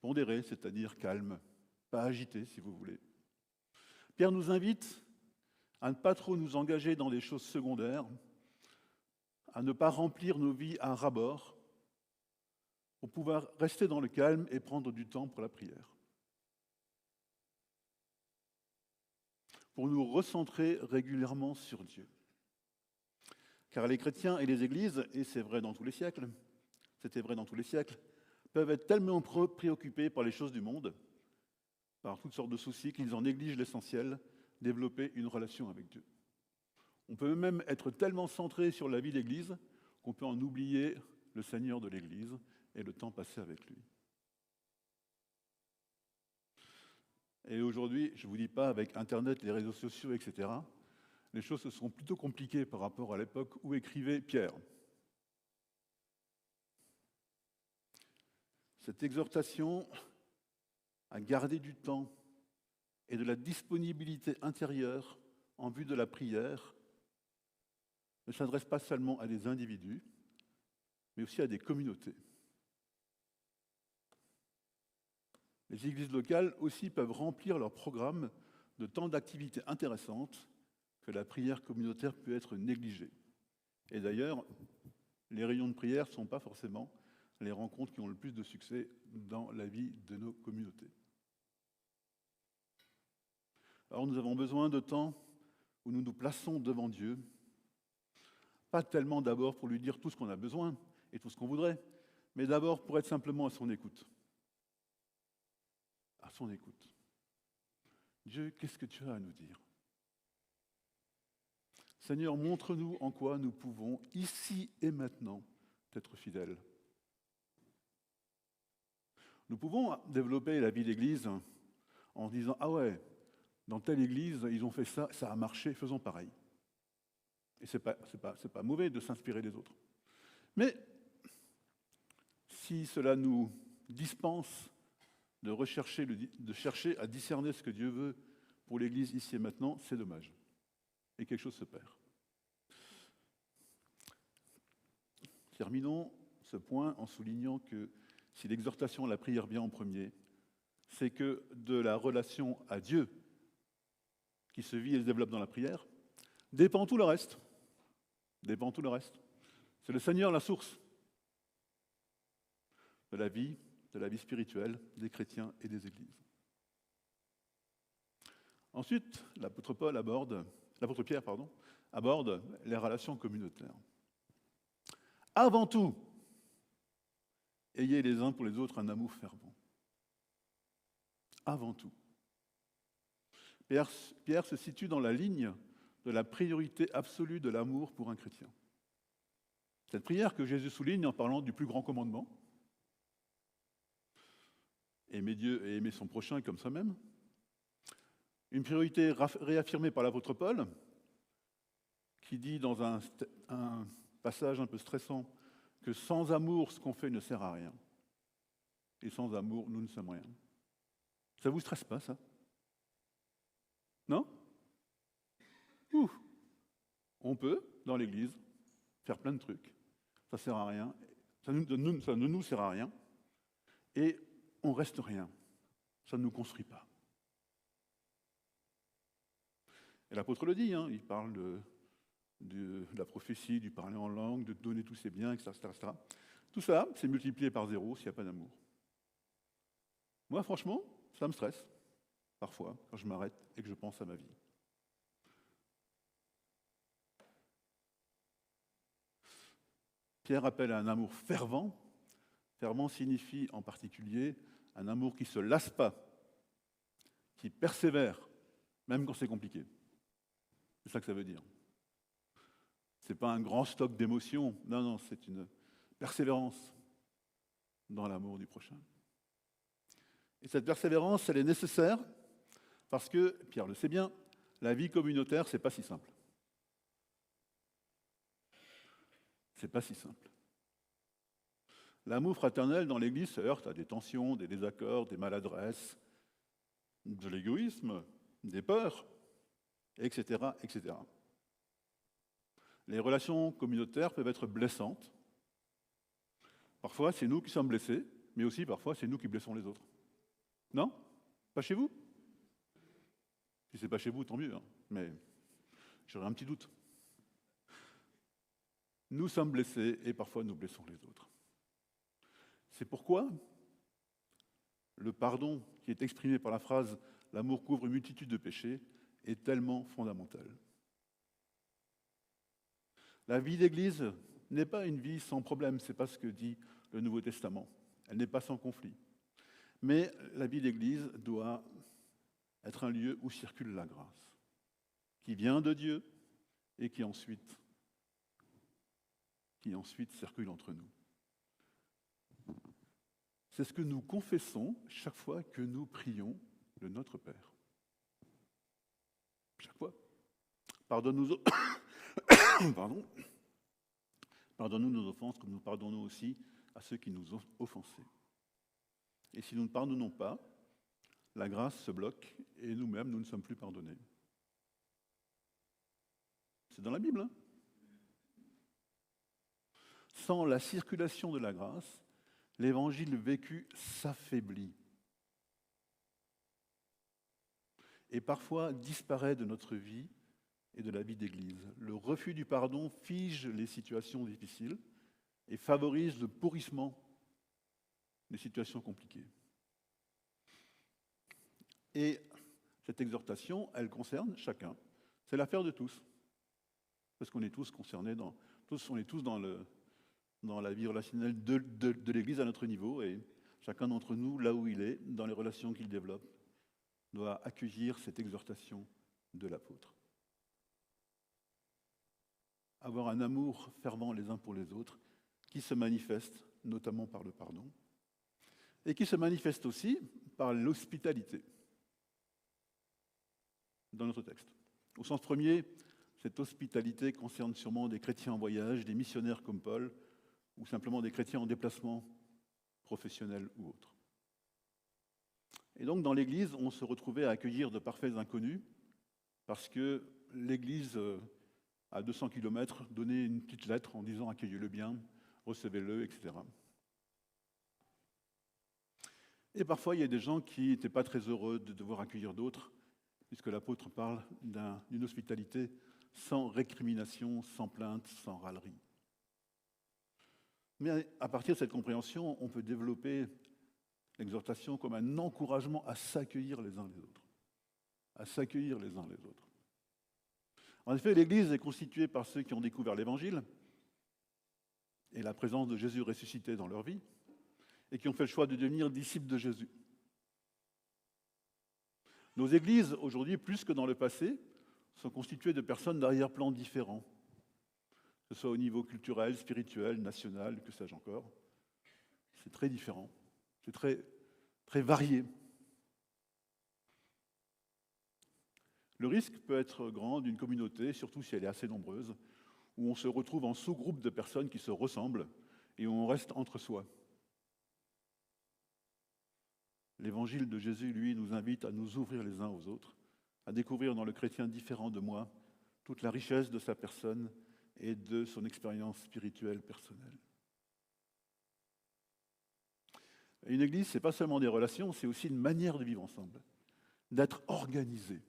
Pondérés, c'est-à-dire calme, pas agité si vous voulez. Pierre nous invite à ne pas trop nous engager dans des choses secondaires, à ne pas remplir nos vies à ras-bord, pour pouvoir rester dans le calme et prendre du temps pour la prière. Pour nous recentrer régulièrement sur Dieu. Car les chrétiens et les églises, et c'est vrai dans tous les siècles, c'était vrai dans tous les siècles, peuvent être tellement préoccupés par les choses du monde, par toutes sortes de soucis, qu'ils en négligent l'essentiel, développer une relation avec Dieu. On peut même être tellement centré sur la vie d'Église qu'on peut en oublier le Seigneur de l'Église et le temps passé avec lui. Et aujourd'hui, je ne vous dis pas avec Internet, les réseaux sociaux, etc., les choses se sont plutôt compliquées par rapport à l'époque où écrivait Pierre. Cette exhortation à garder du temps et de la disponibilité intérieure en vue de la prière ne s'adresse pas seulement à des individus, mais aussi à des communautés. Les églises locales aussi peuvent remplir leur programme de tant d'activités intéressantes que la prière communautaire peut être négligée. Et d'ailleurs, les réunions de prière ne sont pas forcément les rencontres qui ont le plus de succès dans la vie de nos communautés. Alors nous avons besoin de temps où nous nous plaçons devant Dieu, pas tellement d'abord pour lui dire tout ce qu'on a besoin et tout ce qu'on voudrait, mais d'abord pour être simplement à son écoute. À son écoute. Dieu, qu'est-ce que tu as à nous dire ? Seigneur, montre-nous en quoi nous pouvons, ici et maintenant, être fidèles. Nous pouvons développer la vie d'Église en disant « Ah ouais, dans telle Église, ils ont fait ça, ça a marché, faisons pareil. » Et c'est pas mauvais de s'inspirer des autres. Mais si cela nous dispense de chercher à discerner ce que Dieu veut pour l'Église ici et maintenant, c'est dommage. Et quelque chose se perd. Terminons ce point en soulignant que si l'exhortation à la prière vient en premier, c'est que de la relation à Dieu qui se vit et se développe dans la prière, dépend tout le reste. Dépend tout le reste. C'est le Seigneur la source de la vie spirituelle des chrétiens et des églises. Ensuite, l'apôtre Pierre aborde les relations communautaires. Avant tout, ayez les uns pour les autres un amour fervent. Avant tout. Pierre se situe dans la ligne de la priorité absolue de l'amour pour un chrétien. Cette prière que Jésus souligne en parlant du plus grand commandement, aimer Dieu et aimer son prochain comme soi-même, une priorité réaffirmée par l'apôtre Paul, qui dit dans un passage un peu stressant que sans amour, ce qu'on fait ne sert à rien. Et sans amour, nous ne sommes rien. Ça ne vous stresse pas, ça ? Non ? On peut, dans l'Église, faire plein de trucs. Ça ne sert à rien. Ça ne nous sert à rien. Et on ne reste rien. Ça ne nous construit pas. Et l'apôtre le dit, il parle de la prophétie, du parler en langue, de donner tous ses biens, etc., etc. Tout ça, c'est multiplié par 0 s'il n'y a pas d'amour. Moi, franchement, ça me stresse, parfois, quand je m'arrête et que je pense à ma vie. Pierre appelle à un amour fervent. Fervent signifie en particulier un amour qui ne se lasse pas, qui persévère, même quand c'est compliqué. C'est ça que ça veut dire. Ce n'est pas un grand stock d'émotions, non, c'est une persévérance dans l'amour du prochain. Et cette persévérance, elle est nécessaire parce que, Pierre le sait bien, la vie communautaire, ce n'est pas si simple. C'est pas si simple. L'amour fraternel dans l'Église se heurte à des tensions, des désaccords, des maladresses, de l'égoïsme, des peurs, etc., etc. Les relations communautaires peuvent être blessantes. Parfois, c'est nous qui sommes blessés, mais aussi parfois, c'est nous qui blessons les autres. Non? Pas chez vous? Si c'est pas chez vous, tant mieux, hein. Mais j'aurais un petit doute. Nous sommes blessés et parfois nous blessons les autres. C'est pourquoi le pardon qui est exprimé par la phrase « l'amour couvre une multitude de péchés » est tellement fondamental. La vie d'Église n'est pas une vie sans problème, ce n'est pas ce que dit le Nouveau Testament. Elle n'est pas sans conflit. Mais la vie d'Église doit être un lieu où circule la grâce, qui vient de Dieu et qui ensuite circule entre nous. C'est ce que nous confessons chaque fois que nous prions le Notre Père. Chaque fois. Pardonne-nous Pardonne-nous nos offenses comme nous pardonnons aussi à ceux qui nous ont offensés. Et si nous ne pardonnons pas, la grâce se bloque et nous-mêmes, nous ne sommes plus pardonnés. C'est dans la Bible, hein? Sans la circulation de la grâce, l'évangile vécu s'affaiblit et parfois disparaît de notre vie et de la vie d'Église. Le refus du pardon fige les situations difficiles et favorise le pourrissement des situations compliquées. Et cette exhortation, elle concerne chacun. C'est l'affaire de tous. Parce qu'on est tous concernés, on est tous dans la vie relationnelle de l'Église à notre niveau, et chacun d'entre nous, là où il est, dans les relations qu'il développe, doit accueillir cette exhortation de l'apôtre. Avoir un amour fervent les uns pour les autres, qui se manifeste notamment par le pardon, et qui se manifeste aussi par l'hospitalité, dans notre texte. Au sens premier, cette hospitalité concerne sûrement des chrétiens en voyage, des missionnaires comme Paul, ou simplement des chrétiens en déplacement professionnel ou autre. Et donc, dans l'Église, on se retrouvait à accueillir de parfaits inconnus, parce que l'Église, à 200 km, donnait une petite lettre en disant « accueillez-le bien, recevez-le », etc. Et parfois, il y a des gens qui n'étaient pas très heureux de devoir accueillir d'autres, puisque l'apôtre parle d'une hospitalité sans récrimination, sans plainte, sans râlerie. Mais à partir de cette compréhension, on peut développer l'exhortation comme un encouragement à s'accueillir les uns les autres. À s'accueillir les uns les autres. En effet, l'Église est constituée par ceux qui ont découvert l'Évangile et la présence de Jésus ressuscité dans leur vie, et qui ont fait le choix de devenir disciples de Jésus. Nos églises, aujourd'hui, plus que dans le passé, sont constituées de personnes d'arrière-plan différents, que ce soit au niveau culturel, spirituel, national, que sais-je encore. C'est très différent, c'est très, très varié. Le risque peut être grand d'une communauté, surtout si elle est assez nombreuse, où on se retrouve en sous-groupe de personnes qui se ressemblent et où on reste entre soi. L'évangile de Jésus, lui, nous invite à nous ouvrir les uns aux autres, à découvrir dans le chrétien différent de moi toute la richesse de sa personne et de son expérience spirituelle personnelle. Une église, ce n'est pas seulement des relations, c'est aussi une manière de vivre ensemble, d'être organisé,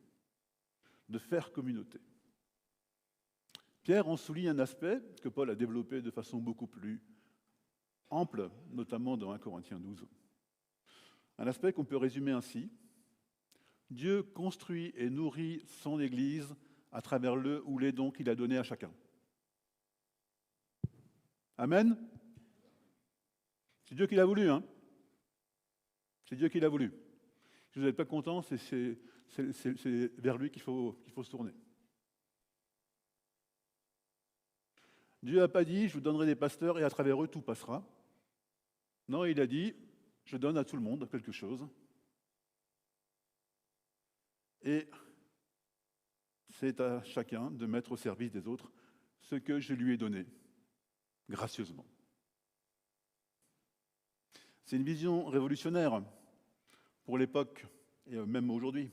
de faire communauté. Pierre en souligne un aspect que Paul a développé de façon beaucoup plus ample, notamment dans 1 Corinthiens 12. Un aspect qu'on peut résumer ainsi: Dieu construit et nourrit son Église à travers le ou les dons qu'il a donnés à chacun. Amen? C'est Dieu qui l'a voulu, hein? C'est Dieu qui l'a voulu. Si vous n'êtes pas content, c'est vers lui qu'il faut se tourner. Dieu n'a pas dit « je vous donnerai des pasteurs et à travers eux tout passera ». Non, il a dit « je donne à tout le monde quelque chose ». Et c'est à chacun de mettre au service des autres ce que je lui ai donné. gracieusement. C'est une vision révolutionnaire pour l'époque et même aujourd'hui.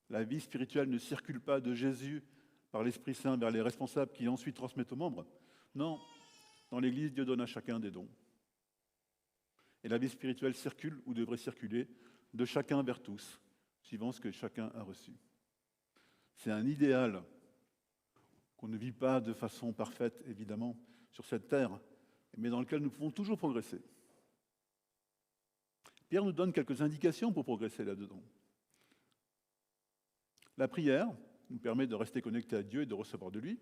La vie spirituelle ne circule pas de Jésus par l'Esprit Saint vers les responsables qui ensuite transmettent aux membres. Non, dans l'Église, Dieu donne à chacun des dons. Et la vie spirituelle circule ou devrait circuler de chacun vers tous, suivant ce que chacun a reçu. C'est un idéal qu'on ne vit pas de façon parfaite, évidemment, sur cette terre, mais dans lequel nous pouvons toujours progresser. Pierre nous donne quelques indications pour progresser là-dedans. La prière nous permet de rester connectés à Dieu et de recevoir de lui.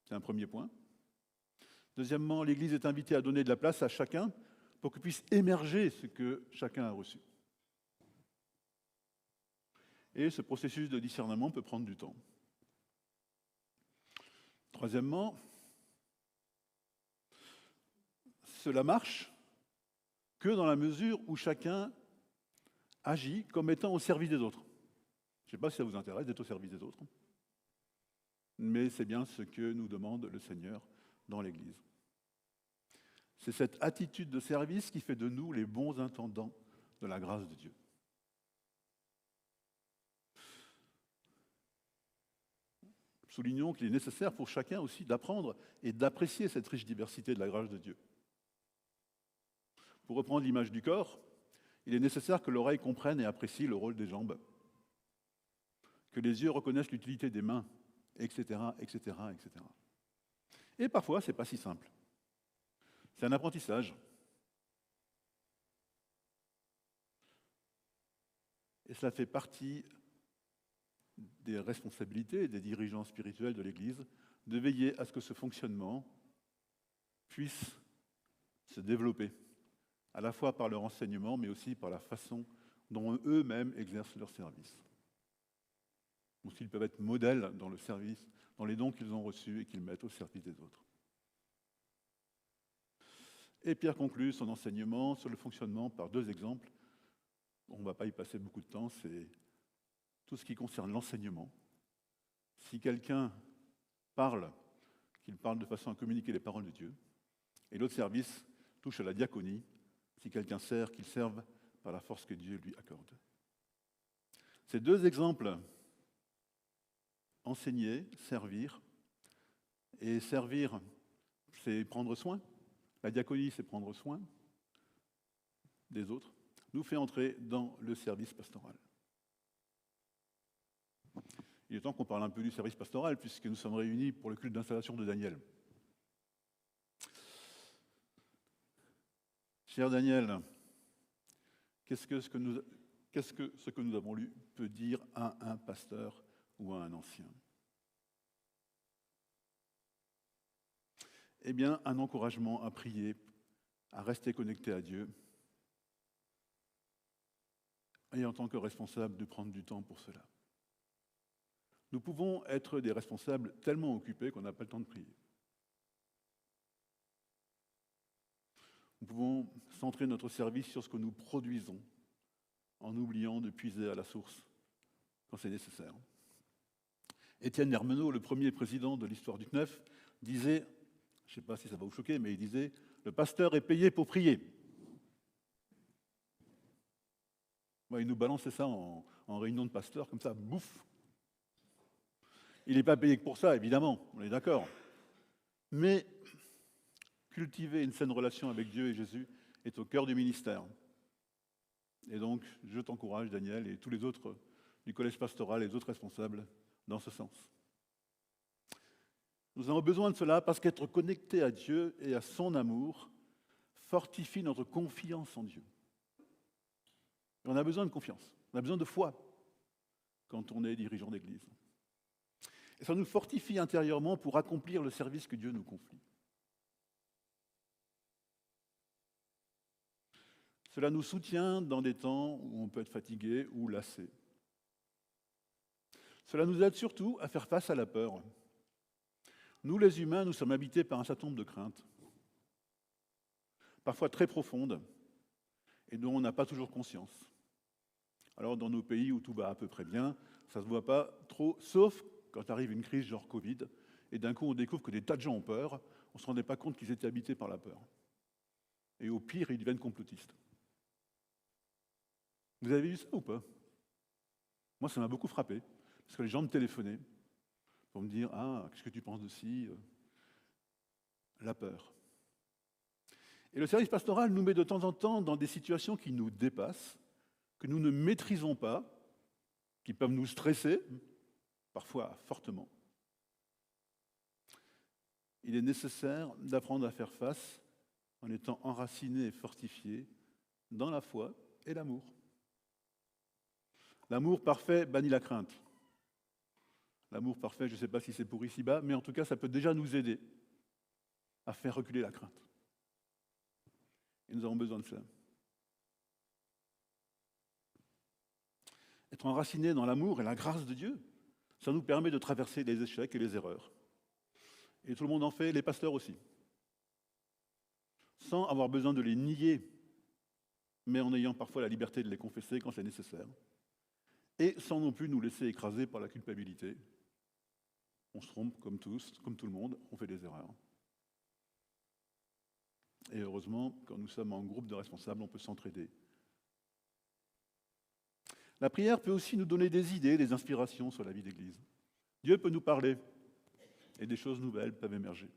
C'est un premier point. Deuxièmement, l'Église est invitée à donner de la place à chacun pour que puisse émerger ce que chacun a reçu. Et ce processus de discernement peut prendre du temps. Troisièmement, cela marche que dans la mesure où chacun agit comme étant au service des autres. Je ne sais pas si ça vous intéresse d'être au service des autres, mais c'est bien ce que nous demande le Seigneur dans l'Église. C'est cette attitude de service qui fait de nous les bons intendants de la grâce de Dieu. Soulignons qu'il est nécessaire pour chacun aussi d'apprendre et d'apprécier cette riche diversité de la grâce de Dieu. Pour reprendre l'image du corps, il est nécessaire que l'oreille comprenne et apprécie le rôle des jambes, que les yeux reconnaissent l'utilité des mains, etc., etc., etc. Et parfois, ce n'est pas si simple. C'est un apprentissage. Et cela fait partie des responsabilités des dirigeants spirituels de l'Église de veiller à ce que ce fonctionnement puisse se développer, à la fois par leur enseignement, mais aussi par la façon dont eux-mêmes exercent leur service. Ou s'ils peuvent être modèles dans le service, dans les dons qu'ils ont reçus et qu'ils mettent au service des autres. Et Pierre conclut son enseignement sur le fonctionnement par 2 exemples. On ne va pas y passer beaucoup de temps, c'est tout ce qui concerne l'enseignement. Si quelqu'un parle, qu'il parle de façon à communiquer les paroles de Dieu. Et l'autre service touche à la diaconie. Si quelqu'un sert, qu'il serve par la force que Dieu lui accorde. Ces 2 exemples, enseigner, servir. Et servir, c'est prendre soin. La diaconie, c'est prendre soin des autres, nous fait entrer dans le service pastoral. Il est temps qu'on parle un peu du service pastoral, puisque nous sommes réunis pour le culte d'installation de Daniel. Cher Daniel, qu'est-ce que ce que nous avons lu peut dire à un pasteur ou à un ancien? Eh bien, un encouragement à prier, à rester connecté à Dieu, et en tant que responsable, de prendre du temps pour cela. Nous pouvons être des responsables tellement occupés qu'on n'a pas le temps de prier. Nous pouvons centrer notre service sur ce que nous produisons, en oubliant de puiser à la source quand c'est nécessaire. Étienne Hermenot, le premier président de l'histoire du CNEF, disait, je ne sais pas si ça va vous choquer, mais il disait « Le pasteur est payé pour prier ». Il nous balançait ça en réunion de pasteurs, comme ça, bouf. Il n'est pas payé que pour ça, évidemment, on est d'accord. Mais cultiver une saine relation avec Dieu et Jésus est au cœur du ministère. Et donc, je t'encourage, Daniel, et tous les autres du collège pastoral et les autres responsables dans ce sens. Nous avons besoin de cela parce qu'être connecté à Dieu et à son amour fortifie notre confiance en Dieu. Et on a besoin de confiance, on a besoin de foi quand on est dirigeant d'église. Et ça nous fortifie intérieurement pour accomplir le service que Dieu nous confie. Cela nous soutient dans des temps où on peut être fatigué ou lassé. Cela nous aide surtout à faire face à la peur. Nous, les humains, nous sommes habités par un certain nombre de craintes, parfois très profondes, et dont on n'a pas toujours conscience. Alors, dans nos pays où tout va à peu près bien, ça ne se voit pas trop, sauf quand arrive une crise genre Covid, et d'un coup on découvre que des tas de gens ont peur, on ne se rendait pas compte qu'ils étaient habités par la peur. Et au pire, ils deviennent complotistes. Vous avez vu ça ou pas? Moi, ça m'a beaucoup frappé, parce que les gens me téléphonaient pour me dire « Ah, qu'est-ce que tu penses de ci ?» La peur. Et le service pastoral nous met de temps en temps dans des situations qui nous dépassent, que nous ne maîtrisons pas, qui peuvent nous stresser, parfois fortement. Il est nécessaire d'apprendre à faire face en étant enraciné et fortifié dans la foi et l'amour. L'amour parfait bannit la crainte. L'amour parfait, je ne sais pas si c'est pour ici-bas, mais en tout cas, ça peut déjà nous aider à faire reculer la crainte. Et nous avons besoin de cela. Être enraciné dans l'amour et la grâce de Dieu, ça nous permet de traverser les échecs et les erreurs. Et tout le monde en fait, les pasteurs aussi. Sans avoir besoin de les nier, mais en ayant parfois la liberté de les confesser quand c'est nécessaire. Et sans non plus nous laisser écraser par la culpabilité. On se trompe comme tous, comme tout le monde, on fait des erreurs. Et heureusement, quand nous sommes en groupe de responsables, on peut s'entraider. La prière peut aussi nous donner des idées, des inspirations sur la vie d'Église. Dieu peut nous parler et des choses nouvelles peuvent émerger.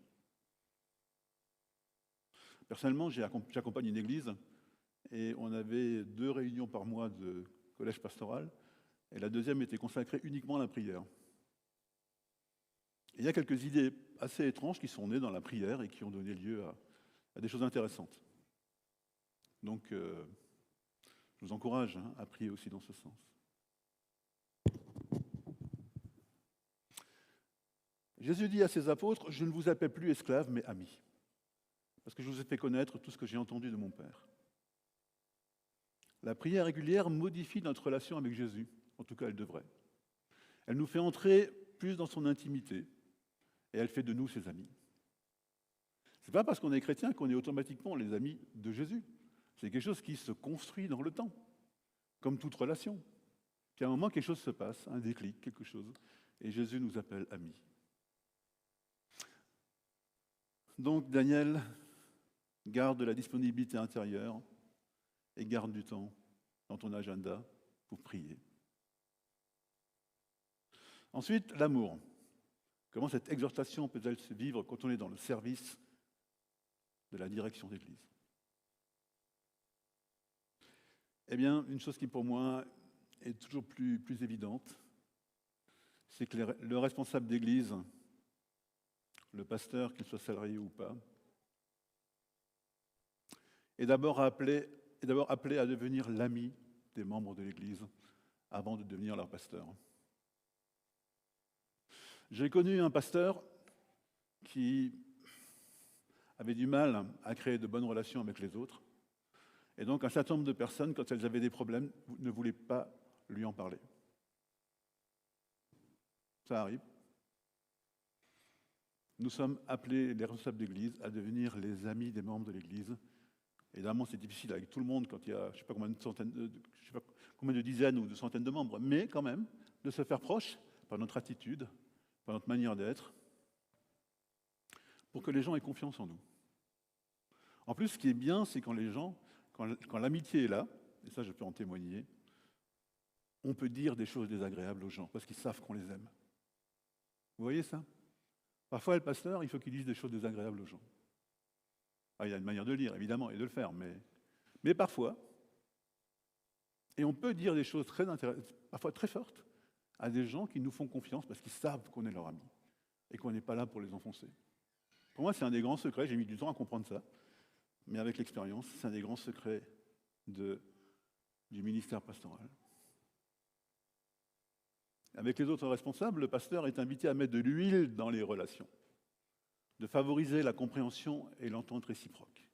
Personnellement, j'accompagne une église et on avait 2 réunions par mois de collège pastoral et la deuxième était consacrée uniquement à la prière. Et il y a quelques idées assez étranges qui sont nées dans la prière et qui ont donné lieu à des choses intéressantes. Donc, je vous encourage à prier aussi dans ce sens. Jésus dit à ses apôtres, « Je ne vous appelle plus esclaves, mais amis, parce que je vous ai fait connaître tout ce que j'ai entendu de mon Père. » La prière régulière modifie notre relation avec Jésus, en tout cas elle devrait. Elle nous fait entrer plus dans son intimité et elle fait de nous ses amis. Ce n'est pas parce qu'on est chrétien qu'on est automatiquement les amis de Jésus. C'est quelque chose qui se construit dans le temps, comme toute relation. Puis à un moment, quelque chose se passe, un déclic, quelque chose, et Jésus nous appelle amis. Donc Daniel garde la disponibilité intérieure et garde du temps dans ton agenda pour prier. Ensuite, l'amour. Comment cette exhortation peut-elle se vivre quand on est dans le service de la direction d'Église? Eh bien, une chose qui pour moi est toujours plus évidente, c'est que le responsable d'Église, le pasteur, qu'il soit salarié ou pas, est d'abord appelé à devenir l'ami des membres de l'Église avant de devenir leur pasteur. J'ai connu un pasteur qui avait du mal à créer de bonnes relations avec les autres. Et donc un certain nombre de personnes, quand elles avaient des problèmes, ne voulaient pas lui en parler. Ça arrive. Nous sommes appelés, les responsables d'Église, à devenir les amis des membres de l'Église. Évidemment, c'est difficile avec tout le monde quand il y a, je ne sais pas combien de dizaines ou de centaines de membres, mais quand même, de se faire proche par notre attitude, par notre manière d'être, pour que les gens aient confiance en nous. En plus, ce qui est bien, c'est quand les gens, quand l'amitié est là, et ça je peux en témoigner, on peut dire des choses désagréables aux gens, parce qu'ils savent qu'on les aime. Vous voyez ça? Parfois, le pasteur, il faut qu'il dise des choses désagréables aux gens. Ah, il y a une manière de le dire, évidemment, et de le faire, mais parfois, et on peut dire des choses très intéressantes, parfois très fortes, à des gens qui nous font confiance parce qu'ils savent qu'on est leur ami et qu'on n'est pas là pour les enfoncer. Pour moi, c'est un des grands secrets, j'ai mis du temps à comprendre ça, mais avec l'expérience, c'est un des grands secrets du ministère pastoral. Avec les autres responsables, le pasteur est invité à mettre de l'huile dans les relations, de favoriser la compréhension et l'entente réciproque,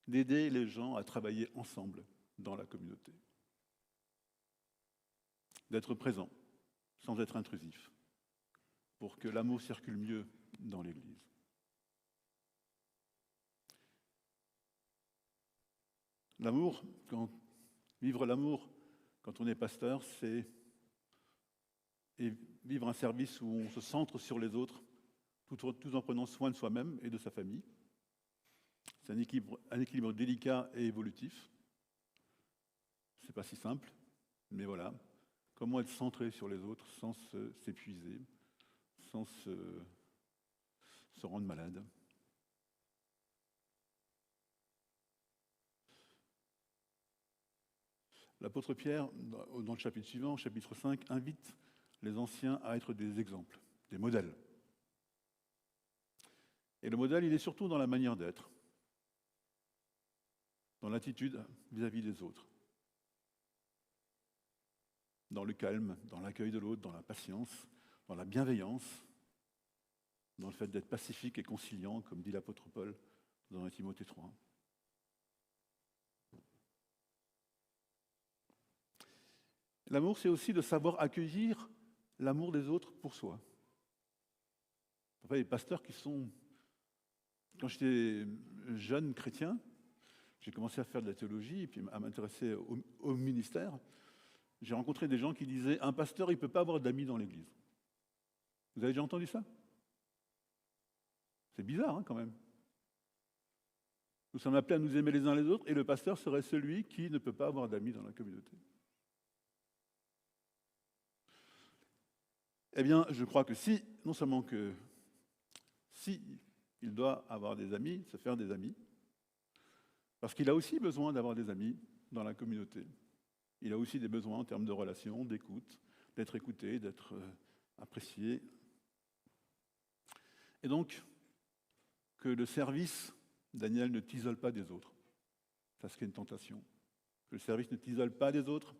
d'aider les gens à travailler ensemble dans la communauté, d'être présent sans être intrusif, pour que l'amour circule mieux dans l'Église. L'amour, vivre l'amour quand on est pasteur, c'est vivre un service où on se centre sur les autres tout en prenant soin de soi-même et de sa famille. C'est un équilibre délicat et évolutif. C'est pas si simple, mais voilà. Comment être centré sur les autres sans s'épuiser, sans se rendre malade. L'apôtre Pierre, dans le chapitre suivant, chapitre 5, invite les anciens à être des exemples, des modèles. Et le modèle, il est surtout dans la manière d'être, dans l'attitude vis-à-vis des autres, dans le calme, dans l'accueil de l'autre, dans la patience, dans la bienveillance, dans le fait d'être pacifique et conciliant, comme dit l'apôtre Paul dans 1 Timothée 3. L'amour, c'est aussi de savoir accueillir l'amour des autres pour soi. Parfois, les pasteurs qui sont... Quand j'étais jeune chrétien, j'ai commencé à faire de la théologie et puis à m'intéresser au ministère. J'ai rencontré des gens qui disaient « Un pasteur, il ne peut pas avoir d'amis dans l'église. » Vous avez déjà entendu ça? C'est bizarre, hein, quand même. Nous sommes appelés à nous aimer les uns les autres et le pasteur serait celui qui ne peut pas avoir d'amis dans la communauté. Eh bien, je crois que non seulement que si il doit avoir des amis, se faire des amis, parce qu'il a aussi besoin d'avoir des amis dans la communauté. Il a aussi des besoins en termes de relations, d'écoute, d'être écouté, d'être apprécié. Et donc, que le service, Daniel, ne t'isole pas des autres. Ça, c'est une tentation. Que le service ne t'isole pas des autres.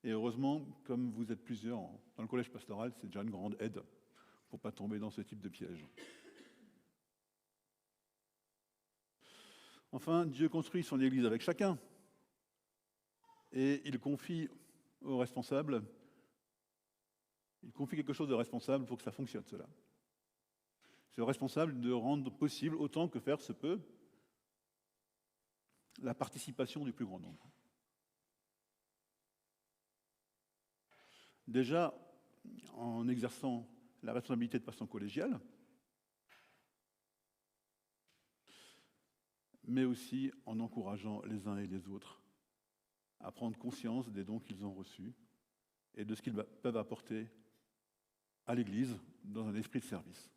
Et heureusement, comme vous êtes plusieurs dans le collège pastoral, c'est déjà une grande aide pour ne pas tomber dans ce type de piège. Enfin, Dieu construit son Église avec chacun. Et il confie aux responsables, il confie quelque chose de responsable pour que ça fonctionne, cela. C'est responsable de rendre possible, autant que faire se peut, la participation du plus grand nombre. Déjà, en exerçant la responsabilité de façon collégiale, mais aussi en encourageant les uns et les autres à prendre conscience des dons qu'ils ont reçus et de ce qu'ils peuvent apporter à l'Église dans un esprit de service.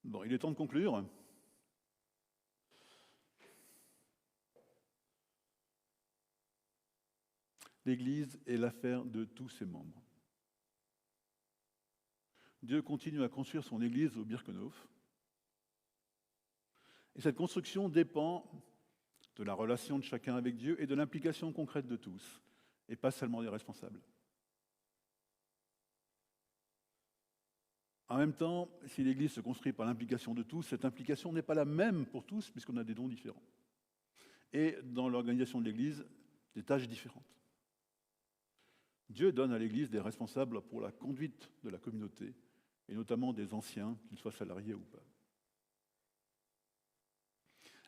Bon, il est temps de conclure. L'Église est l'affaire de tous ses membres. Dieu continue à construire son Église au Birkenhof. Et cette construction dépend de la relation de chacun avec Dieu et de l'implication concrète de tous, et pas seulement des responsables. En même temps, si l'Église se construit par l'implication de tous, cette implication n'est pas la même pour tous, puisqu'on a des dons différents. Et dans l'organisation de l'Église, des tâches différentes. Dieu donne à l'Église des responsables pour la conduite de la communauté, et notamment des anciens, qu'ils soient salariés ou pas.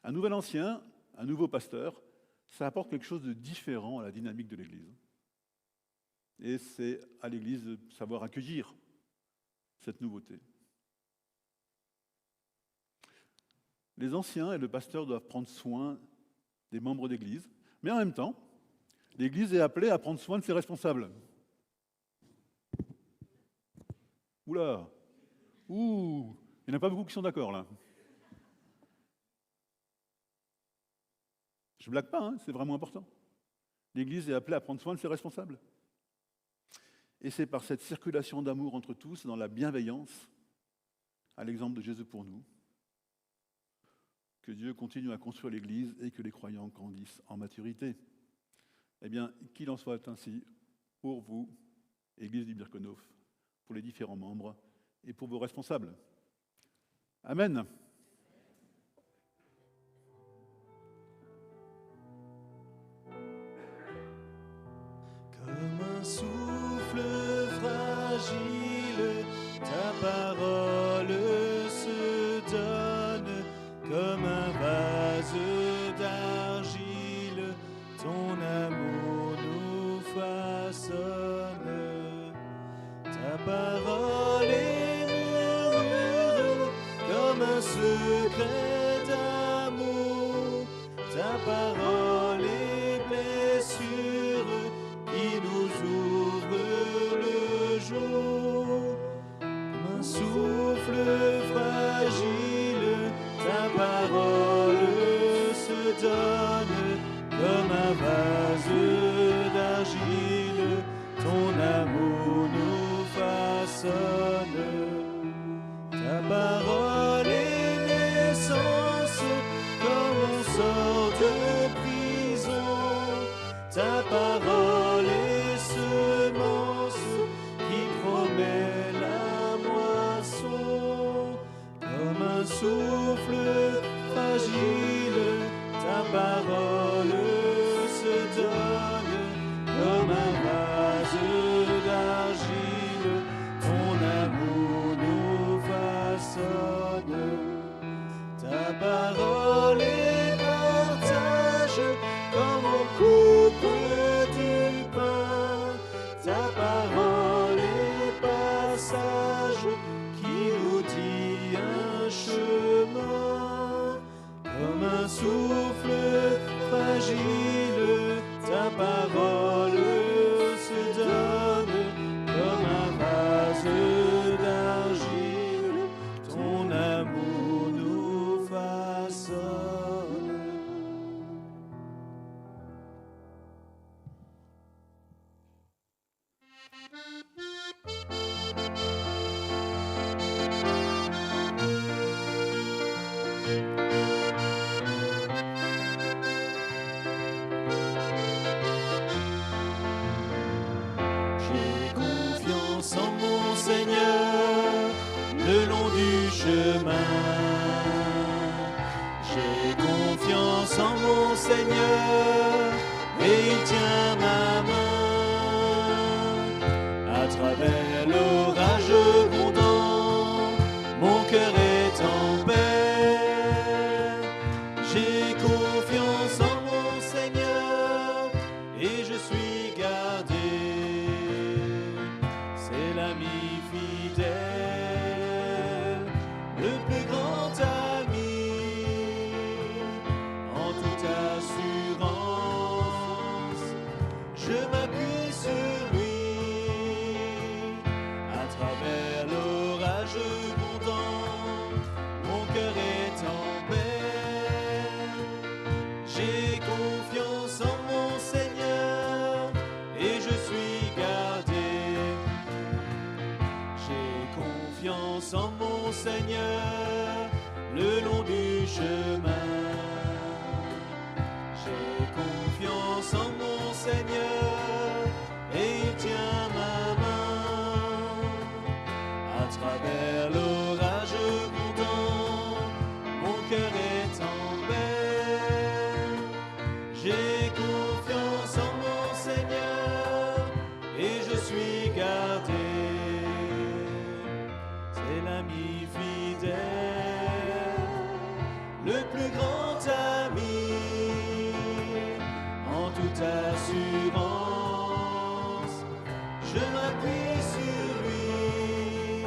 Un nouvel ancien, un nouveau pasteur, ça apporte quelque chose de différent à la dynamique de l'Église. Et c'est à l'Église de savoir accueillir cette nouveauté. Les anciens et le pasteur doivent prendre soin des membres d'Église, mais en même temps, l'Église est appelée à prendre soin de ses responsables. Oula! Ouh! Il n'y en a pas beaucoup qui sont d'accord, là. Je ne blague pas, hein, c'est vraiment important. L'Église est appelée à prendre soin de ses responsables. Et c'est par cette circulation d'amour entre tous, dans la bienveillance, à l'exemple de Jésus pour nous, que Dieu continue à construire l'Église et que les croyants grandissent en maturité. Eh bien, qu'il en soit ainsi pour vous, Église du Birkenhof, pour les différents membres et pour vos responsables. Amen. Comme un souffle fragile, ta parole se donne, comme un vase d'argile, ton amour nous façonne. Ta parole un secret d'amour, ta parole et blessure qui nous ouvre le jour. Comme un souffle fragile, ta parole se donne comme un vase d'argile, ton amour nous façonne. Ta parole est naissance, comme on sort de prison. Ta parole est semence qui promet la moisson. Comme un souffle fragile, ta parole se donne comme un vase d'argile, ton amour nous façonne. Ta parole est partage comme on coupe du pain. Ta parole est passage qui nous dit un chemin. Comme un souffle fragile, ta parole se donne comme un vase d'argile, ton amour nous façonne. J'ai confiance en mon Seigneur le long du chemin. J'ai confiance en mon Seigneur et il tient ma main. À travers l'orage grondant, mon cœur est en paix. J'ai confiance en mon Seigneur et je suis gardé. C'est l'ami fidèle, le plus grand ami, en toute assurance, je m'appuie sur lui. À travers l'orage grondant, mon cœur est en paix. J'ai confiance en mon Seigneur et je suis gardé. J'ai confiance en mon Seigneur le long du chemin. J'ai confiance en mon Seigneur et il tient ma main. À travers l'orage grondant, mon cœur est en paix. J'ai confiance en mon Seigneur et je suis gardé. C'est l'ami fidèle, le plus grand ami, en toute assurance, je m'appuie sur lui.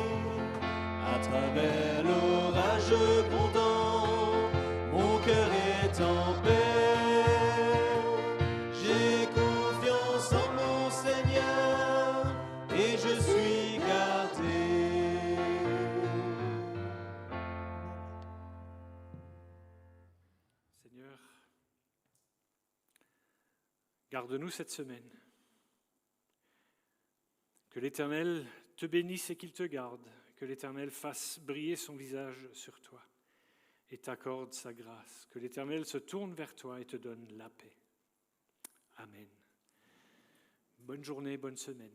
À travers l'orage grondant, mon cœur est en paix. J'ai confiance en mon Seigneur et je suis gardé. Seigneur, garde-nous cette semaine. Que l'Éternel te bénisse et qu'il te garde. Que l'Éternel fasse briller son visage sur toi et t'accorde sa grâce. Que l'Éternel se tourne vers toi et te donne la paix. Amen. Bonne journée, bonne semaine.